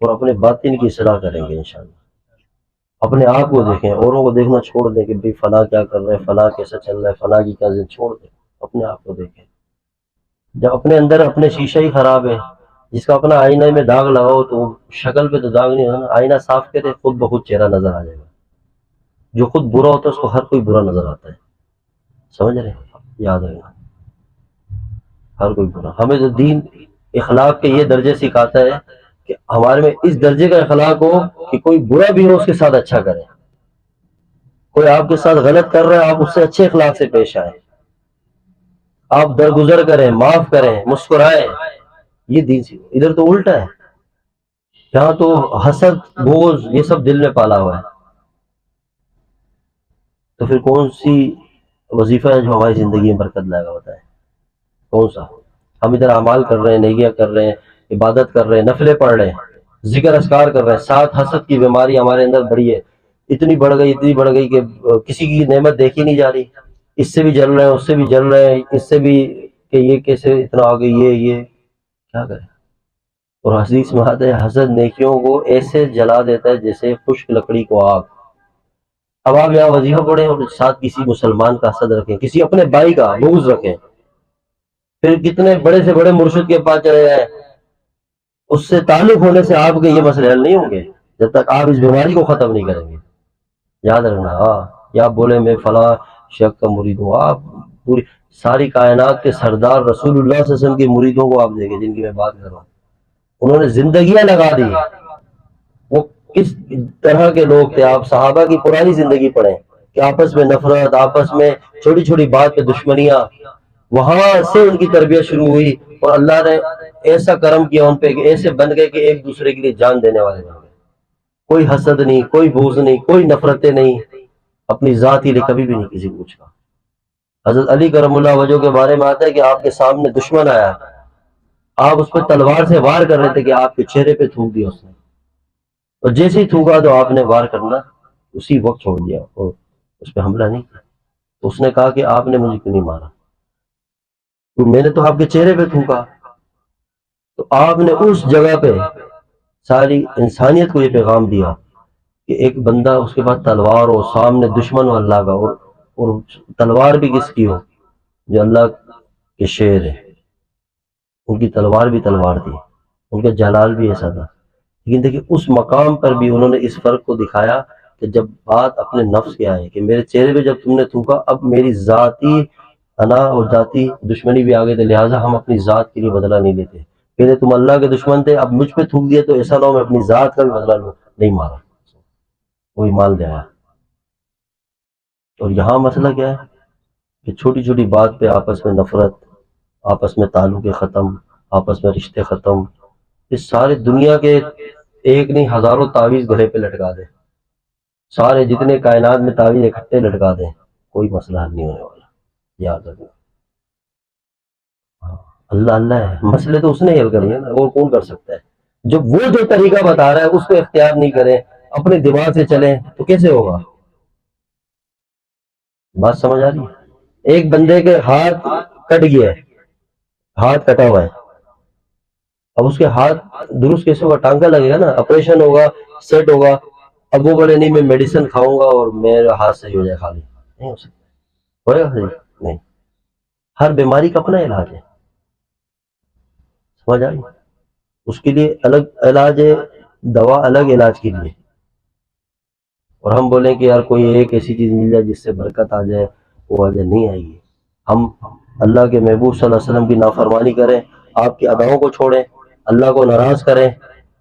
اور اپنے باطن کی اصلاح کریں گے انشاءاللہ۔ اپنے آپ کو دیکھیں، اوروں کو دیکھنا چھوڑ دیں کہ بھئی فلاں کیا کر رہے ہیں، فلاں کیسا چل رہا ہے، فلاں کی کیا زندگی، چھوڑ دیں، اپنے آپ کو دیکھیں۔ جب اپنے اندر اپنے شیشہ ہی خراب ہے، جس کا اپنا آئینہ میں داغ لگاؤ تو شکل پہ تو داغ نہیں ہونا، آئینہ صاف کرے خود بخود چہرہ نظر آ جائے گا۔ جو خود برا ہوتا ہے اس کو ہر کوئی برا نظر آتا ہے، سمجھ رہے ہیں؟ یاد رکھنا، ہر کوئی برا۔ ہمیں تو دین اخلاق کے یہ درجے سکھاتا ہے کہ ہمارے میں اس درجے کا اخلاق ہو کہ کوئی برا بھی ہو اس کے ساتھ اچھا کرے، کوئی آپ کے ساتھ غلط کر رہا ہے آپ اس سے اچھے اخلاق سے پیش آئیں، آپ درگزر کریں، معاف کریں، مسکرائیں۔ یہ دین سے ادھر تو الٹا ہے، یہاں تو حسد، بغض، یہ سب دل میں پالا ہوا ہے۔ تو پھر کون سی وظیفہ ہے جو ہماری زندگی میں برکت لائے گا، بتائیں کون سا؟ ہم ادھر اعمال کر رہے ہیں، نیکیاں کر رہے ہیں، عبادت کر رہے ہیں، نفلیں پڑھ رہے ہیں، ذکر اذکار کر رہے ہیں، ساتھ حسد کی بیماری ہمارے اندر بڑی ہے، اتنی بڑھ گئی کہ کسی کی نعمت دیکھی نہیں جا رہی، اس سے بھی جل رہے ہیں، اس سے بھی جل رہے ہیں، اس سے بھی کہ یہ کیسے اتنا آ گئی، یہ کیا کریں؟ اور حدیث میں آتا ہے حسد نیکیوں کو ایسے جلا دیتا ہے جیسے خشک لکڑی کو آگ۔ اب آپ یہاں وظیفہ پڑھیں اور ساتھ کسی مسلمان کا حسد رکھیں، کسی اپنے بھائی کا بغض رکھیں، پھر کتنے بڑے سے بڑے مرشد کے پاس چلے جائیں، اس سے تعلق ہونے سے آپ کے یہ مسئلے حل نہیں ہوں گے جب تک آپ اس بیماری کو ختم نہیں کریں گے۔ یاد رکھنا، ہاں، یا آپ بولے میں فلاں شیخ کا مرید ہوں، آپ پوری ساری کائنات کے سردار رسول اللہ صلی اللہ علیہ وسلم کے مریدوں کو آپ دیکھیں جن کی میں بات کر رہا ہوں، انہوں نے زندگیاں لگا دی، وہ کس طرح کے لوگ تھے؟ آپ صحابہ کی پرانی زندگی پڑھیں کہ آپس میں نفرت، آپس میں چھوٹی چھوٹی بات پہ دشمنیاں، وہاں سے ان کی تربیت شروع ہوئی اور اللہ نے ایسا کرم کیا ان پہ کہ ایسے بن گئے کہ ایک دوسرے کے لیے جان دینے والے بن گئے۔ کوئی حسد نہیں، کوئی بغض نہیں، کوئی نفرتیں نہیں، اپنی ذات کے لیے کبھی بھی نہیں کسی کو کچھ کہا۔ حضرت علی کرم اللہ وجہ کے بارے میں آتا ہے کہ آپ کے سامنے دشمن آیا، آپ اس پہ تلوار سے وار کر رہے تھے کہ آپ کے چہرے پہ تھوک دیا اس نے، اور جیسے ہی تھوکا تو آپ نے وار کرنا اسی وقت چھوڑ دیا اور اس پہ حملہ نہیں کیا۔ اس نے کہا کہ آپ نے مجھے کیوں نہیں مارا؟ تو میں نے تو آپ کے چہرے پہ تھوکا۔ تو آپ نے اس جگہ پہ ساری انسانیت کو یہ پیغام دیا کہ ایک بندہ اس کے پاس تلوار ہو، سامنے دشمن ہو اللہ کا، اور تلوار بھی کس کی ہو؟ جو اللہ کے شیر ہے، ان کی تلوار بھی تلوار تھی، ان کا جلال بھی ایسا تھا، لیکن دیکھیں اس مقام پر بھی انہوں نے اس فرق کو دکھایا کہ جب بات اپنے نفس کے آئے کہ میرے چہرے پہ جب تم نے تھوکا، اب میری ذاتی انا اور ذاتی دشمنی بھی آگے تھے، لہٰذا ہم اپنی ذات کے لیے بدلہ نہیں لیتے۔ پہلے تم اللہ کے دشمن تھے، اب مجھ پہ تھوک دیا تو ایسا نہ ہو میں اپنی ذات کا بھی بدلہ لوں، نہیں مارا، وہی مال دیا۔ اور یہاں مسئلہ کیا ہے کہ چھوٹی چھوٹی بات پہ آپس میں نفرت، آپس میں تعلق ختم، آپس میں رشتے ختم، اس سارے دنیا کے ایک نہیں ہزاروں تعویذ گلے پہ لٹکا دیں، سارے جتنے کائنات میں تعویذ اکٹھے لٹکا دیں، کوئی مسئلہ حل نہیں ہونے والا، یاد رکھنا۔ اللہ اللہ ہے، مسئلے تو اس نے حل کریں نا، اور کون کر سکتا ہے؟ جب وہ جو طریقہ بتا رہا ہے اس کو اختیار نہیں کریں، اپنے دماغ سے چلیں تو کیسے ہوگا؟ بات سمجھ آ رہی ہے؟ ایک بندے کے ہاتھ کٹ گیا ہے، ہاتھ کٹا ہوا ہے، اب اس کے ہاتھ درست کیسے ہوگا؟ ٹانکا لگے گا نا، آپریشن ہوگا، سیٹ ہوگا۔ اب وہ بولے نہیں میں میڈیسن کھاؤں گا اور میرا ہاتھ صحیح ہو جائے، خالی نہیں ہو سکتا، ہوئے گا صحیح؟ نہیں، ہر بیماری کا اپنا علاج ہے، سمجھ آئی؟ اس کے لیے الگ علاج ہے، دوا الگ علاج کے لیے۔ اور ہم بولیں کہ یار کوئی ایک ایسی چیز مل جائے جس سے برکت آ جائے، وہ وجہ نہیں آئے گی۔ ہم اللہ کے محبوب صلی اللہ علیہ وسلم کی نافرمانی کریں، آپ کی اداؤں کو چھوڑیں، اللہ کو ناراض کریں،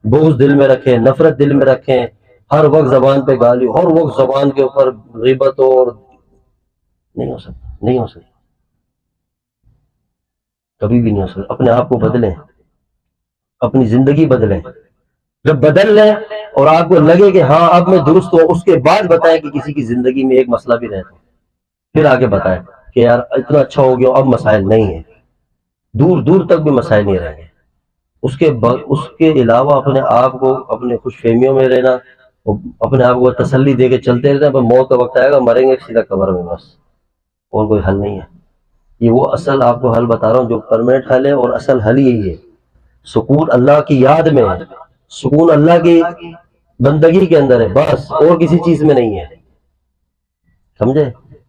بغض دل میں رکھیں، نفرت دل میں رکھیں، ہر وقت زبان پہ گالی، ہر وقت زبان کے اوپر غیبت، اور نہیں ہو سکتا، نہیں ہو سکتا، کبھی بھی نہیں ہو سکتا۔ اپنے آپ کو بدلیں، اپنی زندگی بدلیں، جب بدل لیں اور آپ کو لگے کہ ہاں اب میں درست ہوں، اس کے بعد بتائیں کہ کسی کی زندگی میں ایک مسئلہ بھی رہتا، پھر آگے بتائیں کہ یار اتنا اچھا ہو گیا اب مسائل نہیں ہیں، دور دور تک بھی مسائل نہیں رہیں گے۔ اس کے علاوہ اپنے آپ کو اپنے خوش فہمیوں میں رہنا، اپنے آپ کو تسلی دے کے چلتے رہنا، پر موت کا وقت آئے گا مریں گے سیدھا قبر میں، بس، اور کوئی حل نہیں ہے۔ یہ وہ اصل آپ کو حل بتا رہا ہوں جو پرماننٹ حل ہے، اور اصل حل یہی ہے، سکون اللہ کی یاد میں ہے، سکون اللہ کی بندگی کے اندر ہے بس، اور کسی چیز میں نہیں ہے، سمجھے؟